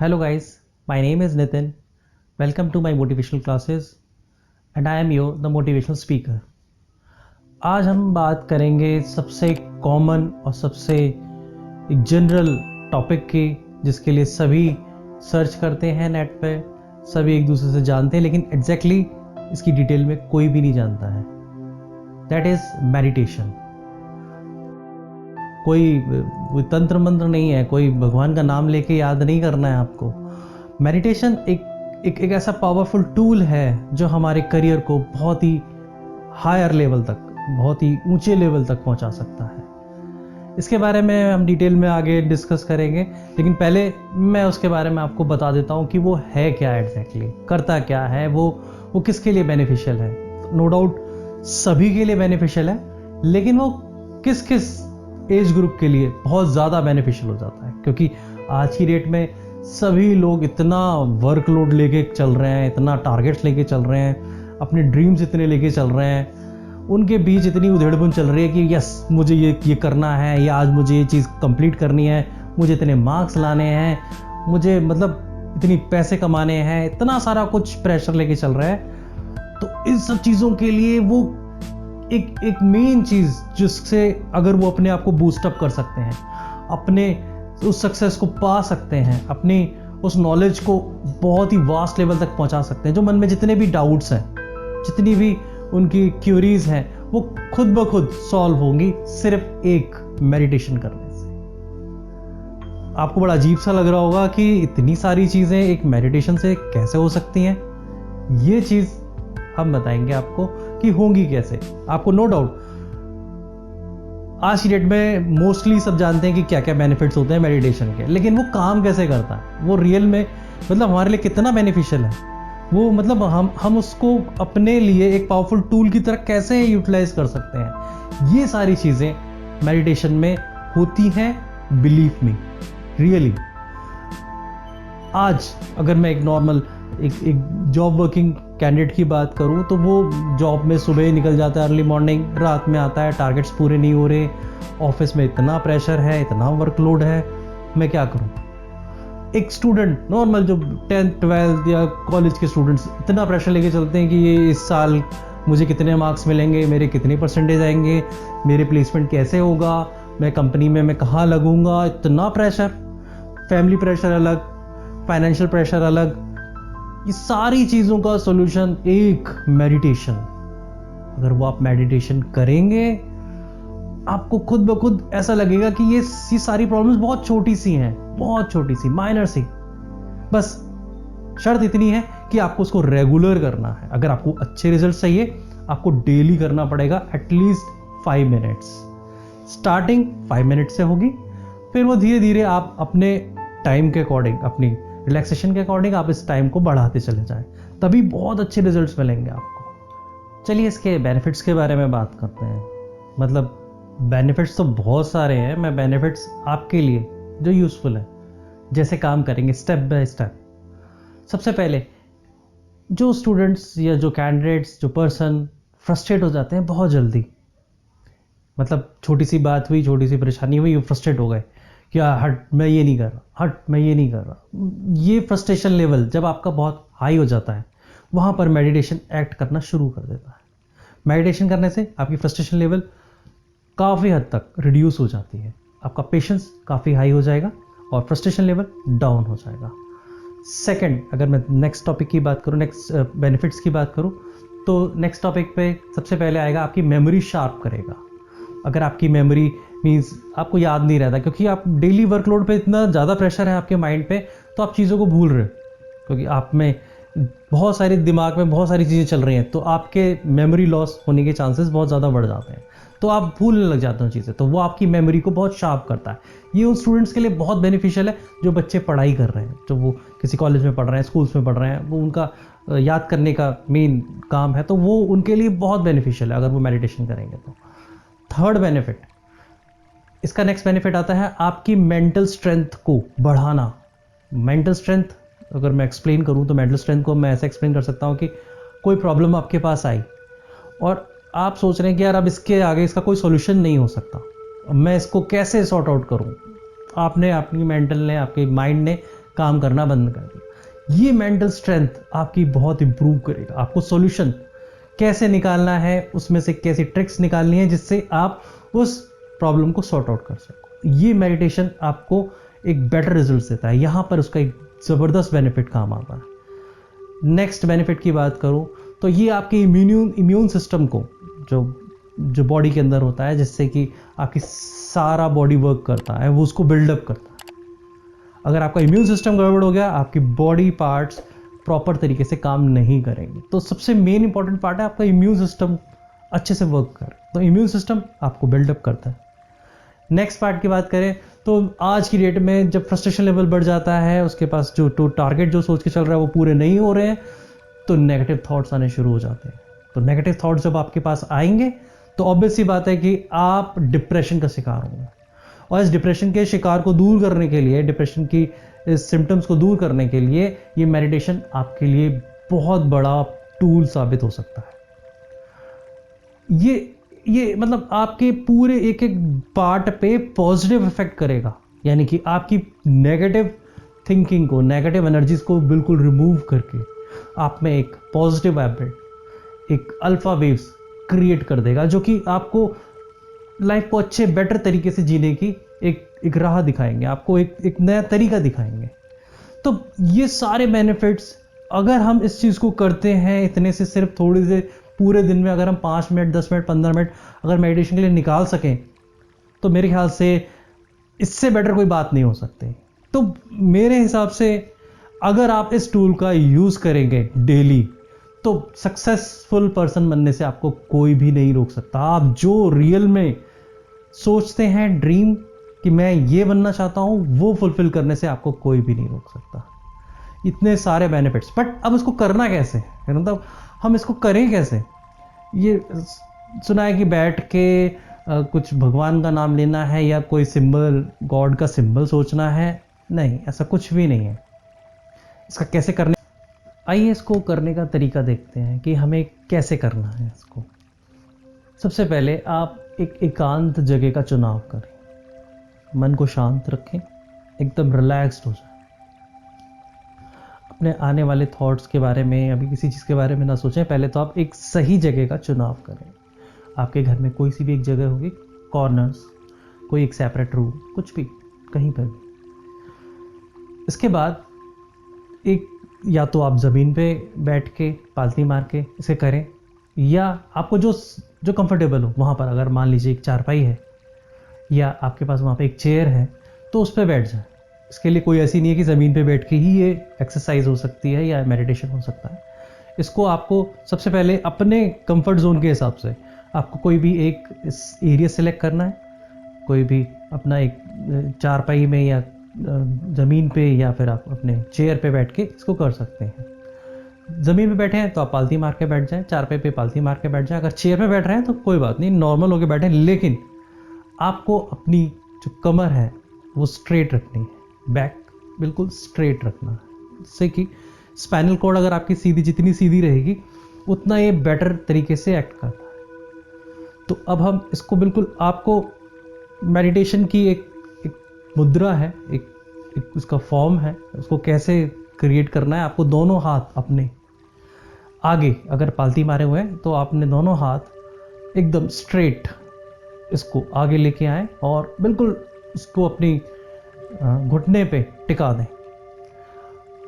Hello guys, my name is Nitin. Welcome to my motivational classes and I am your the motivational speaker. आज हम बात करेंगे सबसे common और सबसे एक जनरल टॉपिक की जिसके लिए सभी सर्च करते हैं नेट पे, सभी एक दूसरे से जानते हैं, लेकिन एग्जैक्टली इसकी डिटेल में कोई भी नहीं जानता है. That is meditation. कोई तंत्र मंत्र नहीं है, कोई भगवान का नाम लेके याद नहीं करना है आपको. मेडिटेशन एक ऐसा पावरफुल टूल है जो हमारे करियर को बहुत ही हायर लेवल तक, बहुत ही ऊंचे लेवल तक पहुंचा सकता है. इसके बारे में हम डिटेल में आगे डिस्कस करेंगे, लेकिन पहले मैं उसके बारे में आपको बता देता हूं कि वो है क्या एग्जैक्टली, करता क्या है, वो किसके लिए बेनिफिशियल है. नो डाउट सभी के लिए बेनिफिशियल है, लेकिन वो किस किस एज ग्रुप के लिए बहुत ज़्यादा बेनिफिशियल हो जाता है, क्योंकि आज की डेट में सभी लोग इतना वर्कलोड लेके चल रहे हैं, इतना टारगेट्स लेके चल रहे हैं, अपने ड्रीम्स इतने लेके चल रहे हैं, उनके बीच इतनी उधेड़बुन चल रही है कि यस मुझे ये करना है, या आज मुझे ये चीज़ कंप्लीट करनी है, मुझे इतने मार्क्स लाने हैं, मुझे मतलब इतनी पैसे कमाने हैं, इतना सारा कुछ प्रेशर लेके चल रहा है. तो इन सब चीज़ों के लिए वो एक मेन चीज़ जिससे अगर वो अपने आप को बूस्टअप कर सकते हैं, अपने उस सक्सेस को पा सकते हैं, अपनी उस नॉलेज को बहुत ही वास्ट लेवल तक पहुंचा सकते हैं, जो मन में जितने भी डाउट्स हैं, जितनी भी उनकी क्यूरीज हैं, वो खुद ब खुद सॉल्व होंगी सिर्फ एक मेडिटेशन करने से. आपको बड़ा अजीब सा लग रहा होगा कि इतनी सारी चीज़ें एक मेडिटेशन से कैसे हो सकती हैं. ये चीज़ हम बताएंगे आपको कि होंगी कैसे. आपको नो डाउट आज की डेट में मोस्टली सब जानते हैं कि क्या क्या बेनिफिट्स होते हैं मेडिटेशन के, लेकिन वो काम कैसे करता है, वो रियल में मतलब हमारे लिए कितना बेनिफिशियल है, वो मतलब हम उसको अपने लिए एक पावरफुल टूल की तरह कैसे यूटिलाइज कर सकते हैं. ये सारी चीज़ें मेडिटेशन में होती हैं, बिलीव मी रियली. आज अगर मैं एक नॉर्मल एक जॉब वर्किंग कैंडिडेट की बात करूं, तो वो जॉब में सुबह निकल जाता है अर्ली मॉर्निंग, रात में आता है, टारगेट्स पूरे नहीं हो रहे, ऑफिस में इतना प्रेशर है, इतना वर्कलोड है, मैं क्या करूं. एक स्टूडेंट नॉर्मल जो 10th 12th या कॉलेज के स्टूडेंट्स इतना प्रेशर लेके चलते हैं कि ये इस साल मुझे कितने मार्क्स मिलेंगे, मेरे कितने परसेंटेज आएंगे, मेरे प्लेसमेंट कैसे होगा, मैं कंपनी में मैं कहाँ लगूंगा, इतना प्रेशर. फैमिली प्रेशर अलग, फाइनेंशियल प्रेशर अलग. ये सारी चीज़ों का सॉल्यूशन एक मेडिटेशन. अगर वो आप मेडिटेशन करेंगे, आपको खुद ब खुद ऐसा लगेगा कि ये सारी प्रॉब्लम्स बहुत छोटी सी हैं, बहुत छोटी सी, माइनर सी. बस शर्त इतनी है कि आपको उसको रेगुलर करना है. अगर आपको अच्छे रिजल्ट चाहिए, आपको डेली करना पड़ेगा एटलीस्ट 5 मिनट्स. स्टार्टिंग 5 मिनट से होगी, फिर वो धीरे धीरे आप अपने टाइम के अकॉर्डिंग, अपनी रिलैक्सेशन के अकॉर्डिंग आप इस टाइम को बढ़ाते चले जाएं, तभी बहुत अच्छे रिजल्ट्स मिलेंगे आपको. चलिए इसके बेनिफिट्स के बारे में बात करते हैं. मतलब बेनिफिट्स तो बहुत सारे हैं, मैं बेनिफिट्स आपके लिए जो यूज़फुल है जैसे काम करेंगे स्टेप बाय स्टेप. सबसे पहले जो स्टूडेंट्स या जो कैंडिडेट्स, जो पर्सन फ्रस्ट्रेट हो जाते हैं बहुत जल्दी, मतलब छोटी सी बात हुई, छोटी सी परेशानी हुई, वो फ्रस्ट्रेट हो गए, क्या हट मैं ये नहीं कर रहा, हट मैं ये नहीं कर रहा. ये फ्रस्ट्रेशन लेवल जब आपका बहुत हाई हो जाता है, वहाँ पर मेडिटेशन एक्ट करना शुरू कर देता है. मेडिटेशन करने से आपकी फ्रस्ट्रेशन लेवल काफ़ी हद तक रिड्यूस हो जाती है, आपका पेशेंस काफ़ी हाई हो जाएगा और फ्रस्ट्रेशन लेवल डाउन हो जाएगा. सेकंड, अगर मैं नेक्स्ट टॉपिक की बात करूँ, नेक्स्ट बेनिफिट्स की बात करूँ, तो नेक्स्ट टॉपिक पे सबसे पहले आएगा आपकी मेमोरी शार्प करेगा. अगर आपकी मेमोरी मीन्स आपको याद नहीं रहता, क्योंकि आप डेली वर्कलोड पे इतना ज़्यादा प्रेशर है आपके माइंड पे, तो आप चीज़ों को भूल रहे हो, क्योंकि आप में बहुत सारे दिमाग में बहुत सारी चीज़ें चल रही हैं, तो आपके मेमोरी लॉस होने के चांसेस बहुत ज़्यादा बढ़ जाते हैं, तो आप भूलने लग जाते हो चीज़ें. तो वो आपकी मेमोरी को बहुत शार्प करता है. ये उन स्टूडेंट्स के लिए बहुत बेनिफिशियल है जो बच्चे पढ़ाई कर रहे हैं, जो वो किसी कॉलेज में पढ़ रहे हैं, स्कूल्स में पढ़ रहे हैं, वो उनका याद करने का मेन काम है, तो वो उनके लिए बहुत बेनिफिशियल है अगर वो मेडिटेशन करेंगे तो. थर्ड बेनिफिट, इसका नेक्स्ट बेनिफिट आता है आपकी मेंटल स्ट्रेंथ को बढ़ाना. मेंटल स्ट्रेंथ अगर मैं एक्सप्लेन करूं, तो मेंटल स्ट्रेंथ को मैं ऐसे एक्सप्लेन कर सकता हूं कि कोई प्रॉब्लम आपके पास आई और आप सोच रहे हैं कि यार अब इसके आगे इसका कोई सॉल्यूशन नहीं हो सकता, मैं इसको कैसे सॉर्ट आउट करूं. आपने, अपनी मेंटल ने, आपके माइंड ने काम करना बंद कर दिया। ये मेंटल स्ट्रेंथ आपकी बहुत इंप्रूव करेगा। आपको सॉल्यूशन कैसे निकालना है, उसमें से कैसी ट्रिक्स निकालनी है जिससे आप उस प्रॉब्लम को सॉर्ट आउट कर सको। ये मेडिटेशन आपको एक बेटर रिजल्ट देता है। यहाँ पर उसका एक ज़बरदस्त बेनिफिट काम आता है। नेक्स्ट बेनिफिट की बात करूँ तो ये आपके इम्यून सिस्टम को जो बॉडी के अंदर होता है, जिससे कि आपकी सारा बॉडी वर्क करता है, वो उसको बिल्डअप करता है। अगर आपका इम्यून सिस्टम गड़बड़ हो गया, आपकी बॉडी पार्ट्स प्रॉपर तरीके से काम नहीं करेंगे। तो सबसे मेन इंपॉर्टेंट पार्ट है आपका इम्यून सिस्टम अच्छे से वर्क करे। तो इम्यून सिस्टम आपको बिल्डअप करता है। नेक्स्ट पार्ट की बात करें तो आज की डेट में जब फ्रस्ट्रेशन लेवल बढ़ जाता है, उसके पास जो टारगेट जो सोच के चल रहा है वो पूरे नहीं हो रहे हैं, तो नेगेटिव थॉट्स आने शुरू हो जाते हैं। तो नेगेटिव थॉट्स जब आपके पास आएंगे तो ऑब्वियस सी बात है कि आप डिप्रेशन का शिकार होंगे। और इस डिप्रेशन के शिकार को दूर करने के लिए, डिप्रेशन की इस सिम्टम्स को दूर करने के लिए ये मेडिटेशन आपके लिए बहुत बड़ा टूल साबित हो सकता है। ये मतलब आपके पूरे एक एक पार्ट पे पॉजिटिव इफेक्ट करेगा। यानी कि आपकी नेगेटिव थिंकिंग को, नेगेटिव एनर्जीज को बिल्कुल रिमूव करके आप में एक पॉजिटिव वाइब्रेट, एक अल्फा वेव्स क्रिएट कर देगा, जो कि आपको लाइफ को अच्छे बेटर तरीके से जीने की एक राह दिखाएंगे, आपको एक नया तरीका दिखाएंगे। तो ये सारे बेनिफिट्स अगर हम इस चीज़ को करते हैं, इतने से सिर्फ थोड़ी से पूरे दिन में अगर हम 5 मिनट 10 मिनट 15 मिनट अगर मेडिटेशन के लिए निकाल सकें, तो मेरे ख्याल से इससे बेटर कोई बात नहीं हो सकती। तो मेरे हिसाब से अगर आप इस टूल का यूज़ करेंगे डेली, तो सक्सेसफुल पर्सन बनने से आपको कोई भी नहीं रोक सकता। आप जो रियल में सोचते हैं, ड्रीम कि मैं ये बनना चाहता हूं, वो फुलफिल करने से आपको कोई भी नहीं रोक सकता। इतने सारे बेनिफिट्स। बट अब इसको करना कैसे, मतलब हम इसको करें कैसे? ये सुना है कि बैठ के कुछ भगवान का नाम लेना है या कोई सिंबल, गॉड का सिंबल सोचना है। नहीं, ऐसा कुछ भी नहीं है। इसका कैसे करने, आइए इसको करने का तरीका देखते हैं कि हमें कैसे करना है इसको। सबसे पहले आप एक एकांत जगह का चुनाव करें, मन को शांत रखें, एकदम रिलैक्स्ड हो जाए। अपने आने वाले थॉट्स के बारे में, अभी किसी चीज़ के बारे में ना सोचें। पहले तो आप एक सही जगह का चुनाव करें। आपके घर में कोई सी भी एक जगह होगी, कॉर्नर्स, कोई एक सेपरेट रूम, कुछ भी, कहीं पर भी। इसके बाद एक, या तो आप ज़मीन पे बैठ के पालती मार के इसे करें, या आपको जो कंफर्टेबल हो वहाँ पर, अगर मान लीजिए एक चारपाई है या आपके पास वहाँ पे एक चेयर है, तो उस पर बैठ जाए। इसके लिए कोई ऐसी नहीं है कि ज़मीन पे बैठ के ही ये एक्सरसाइज हो सकती है या मेडिटेशन हो सकता है। इसको आपको सबसे पहले अपने कंफर्ट जोन के हिसाब से आपको कोई भी एक एरिया सेलेक्ट करना है। कोई भी अपना एक चारपाई में या ज़मीन पे, या फिर आप अपने चेयर पे बैठ के इसको कर सकते हैं। ज़मीन पे बैठे हैं तो आप पालती मार के बैठ जाएं, चारपाई पे पालती मार के बैठ जाएं। अगर चेयर पे बैठ रहे हैं तो कोई बात नहीं, नॉर्मल होके बैठें, लेकिन आपको अपनी जो कमर है वो स्ट्रेट रखनी है, बैक बिल्कुल स्ट्रेट रखना है, जिससे कि स्पाइनल कॉर्ड अगर आपकी सीधी, जितनी सीधी रहेगी उतना ये बेटर तरीके से एक्ट करता है। तो अब हम इसको बिल्कुल, आपको मेडिटेशन की एक मुद्रा है, एक उसका फॉर्म है, उसको कैसे क्रिएट करना है। आपको दोनों हाथ अपने आगे, अगर पालती मारे हुए हैं तो आपने दोनों हाथ एकदम स्ट्रेट इसको आगे लेके आए और बिल्कुल इसको अपनी घुटने पे टिका दें।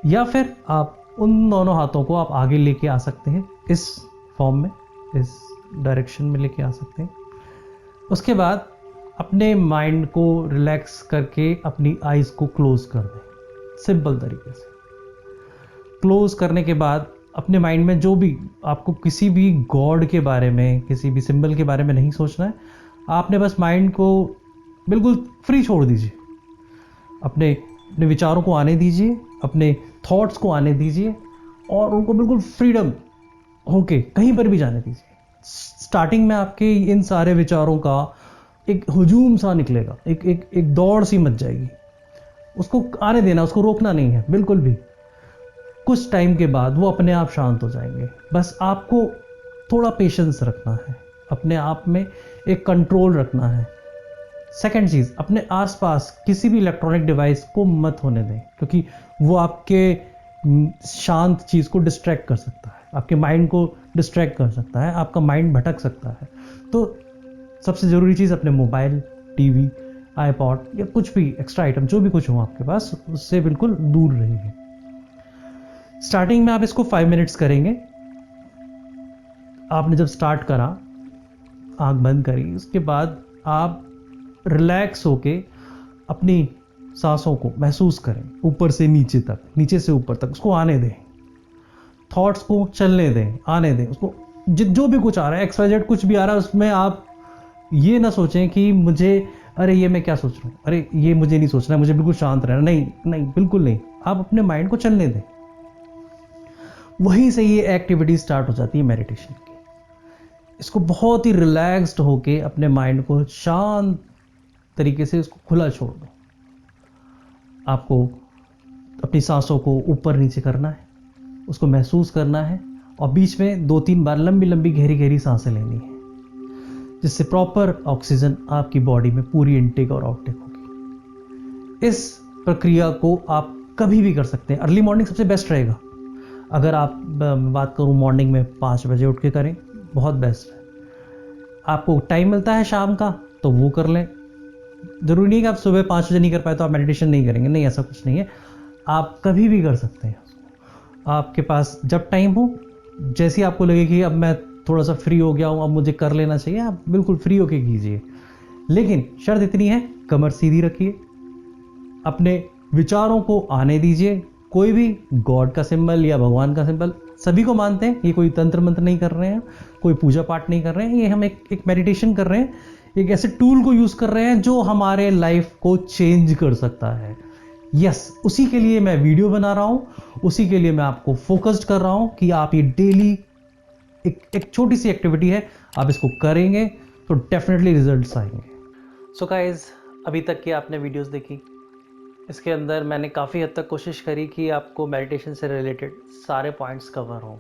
या फिर आप उन दोनों हाथों को आप आगे लेके आ सकते हैं, इस फॉर्म में, इस डायरेक्शन में लेके आ सकते हैं। उसके बाद अपने माइंड को रिलैक्स करके अपनी आइज़ को क्लोज कर दें, सिंपल तरीके से। क्लोज करने के बाद अपने माइंड में जो भी आपको, किसी भी गॉड के बारे में, किसी भी सिंबल के बारे में नहीं सोचना है। आपने बस माइंड को बिल्कुल फ्री छोड़ दीजिए, अपने विचारों को आने दीजिए, अपने थॉट्स को आने दीजिए और उनको बिल्कुल फ्रीडम होके कहीं पर भी जाने दीजिए। स्टार्टिंग में आपके इन सारे विचारों का एक हुजूम सा निकलेगा, एक दौड़ सी मच जाएगी। उसको आने देना, उसको रोकना नहीं है बिल्कुल भी। कुछ टाइम के बाद वो अपने आप शांत हो जाएंगे। बस आपको थोड़ा पेशेंस रखना है, अपने आप में एक कंट्रोल रखना है। सेकंड चीज़, अपने आसपास किसी भी इलेक्ट्रॉनिक डिवाइस को मत होने दें, क्योंकि वो आपके शांत चीज़ को डिस्ट्रैक्ट कर सकता है, आपके माइंड को डिस्ट्रैक्ट कर सकता है, आपका माइंड भटक सकता है। तो सबसे ज़रूरी चीज़, अपने मोबाइल, टीवी, आईपॉड या कुछ भी एक्स्ट्रा आइटम जो भी कुछ हो आपके पास, उससे बिल्कुल दूर रहिए। स्टार्टिंग में आप इसको 5 मिनट्स करेंगे। आपने जब स्टार्ट करा, आंख बंद करी, उसके बाद आप रिलैक्स होके अपनी सांसों को महसूस करें, ऊपर से नीचे तक, नीचे से ऊपर तक, उसको आने दें। थॉट्स को चलने दें, आने दें उसको। जो भी कुछ आ रहा है, XYZ कुछ भी आ रहा है, उसमें आप ये ना सोचें कि मुझे, अरे ये मैं क्या सोच रहा हूँ, अरे ये मुझे नहीं सोचना है, मुझे बिल्कुल शांत रहना। नहीं नहीं, बिल्कुल नहीं। आप अपने माइंड को चलने दें। वहीं से ये एक्टिविटी स्टार्ट हो जाती है मेडिटेशन की। इसको बहुत ही रिलैक्स्ड होके अपने माइंड को शांत तरीके से उसको खुला छोड़ दो। आपको अपनी सांसों को ऊपर नीचे करना है, उसको महसूस करना है, और बीच में 2-3 बार लंबी लंबी गहरी गहरी सांसें लेनी है, जिससे प्रॉपर ऑक्सीजन आपकी बॉडी में पूरी इनटेक और आउटटेक होगी। इस प्रक्रिया को आप कभी भी कर सकते हैं। अर्ली मॉर्निंग सबसे बेस्ट रहेगा। अगर आप बात करूं, मॉर्निंग में 5 बजे उठ के करें, बहुत बेस्ट है। आपको टाइम मिलता है शाम का, तो वो कर लें। जरूरी नहीं कि आप सुबह 5 बजे नहीं कर पाए तो आप मेडिटेशन नहीं करेंगे, नहीं, ऐसा कुछ नहीं है। आप कभी भी कर सकते हैं। आपके पास जब टाइम हो, जैसे आपको लगे कि अब मैं थोड़ा सा फ्री हो गया हूं, अब मुझे कर लेना चाहिए, आप बिल्कुल फ्री होके कीजिए। लेकिन शर्त इतनी है, कमर सीधी रखिए, अपने विचारों को आने दीजिए। कोई भी गॉड का सिंबल या भगवान का सिंबल, सभी को मानते हैं, ये कोई तंत्र मंत्र नहीं कर रहे हैं, कोई पूजा पाठ नहीं कर रहे हैं, ये हम एक मेडिटेशन कर रहे हैं, एक ऐसे टूल को यूज कर रहे हैं जो हमारे लाइफ को चेंज कर सकता है। यस, उसी के लिए मैं वीडियो बना रहा हूं, उसी के लिए मैं आपको फोकस्ड कर रहा हूं कि आप ये डेली एक छोटी सी एक्टिविटी है, आप इसको करेंगे तो डेफिनेटली रिजल्ट्स आएंगे। सो गाइस, अभी तक की आपने वीडियोस देखी, इसके अंदर मैंने काफ़ी हद तक कोशिश करी कि आपको मेडिटेशन से रिलेटेड सारे पॉइंट्स कवर हों।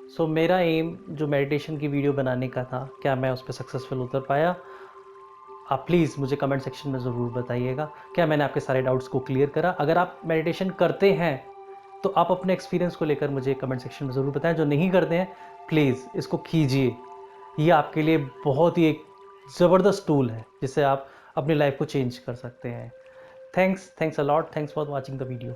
सो मेरा एम जो मेडिटेशन की वीडियो बनाने का था, क्या मैं उस पर सक्सेसफुल उतर पाया? आप प्लीज़ मुझे कमेंट सेक्शन में ज़रूर बताइएगा, क्या मैंने आपके सारे डाउट्स को क्लियर करा। अगर आप मेडिटेशन करते हैं तो आप अपने एक्सपीरियंस को लेकर मुझे कमेंट सेक्शन में ज़रूर बताएं। जो नहीं करते हैं, प्लीज़ इसको कीजिए। ये आपके लिए बहुत ही एक ज़बरदस्त टूल है जिससे आप अपनी लाइफ को चेंज कर सकते हैं। Thanks a lot, thanks for watching the video.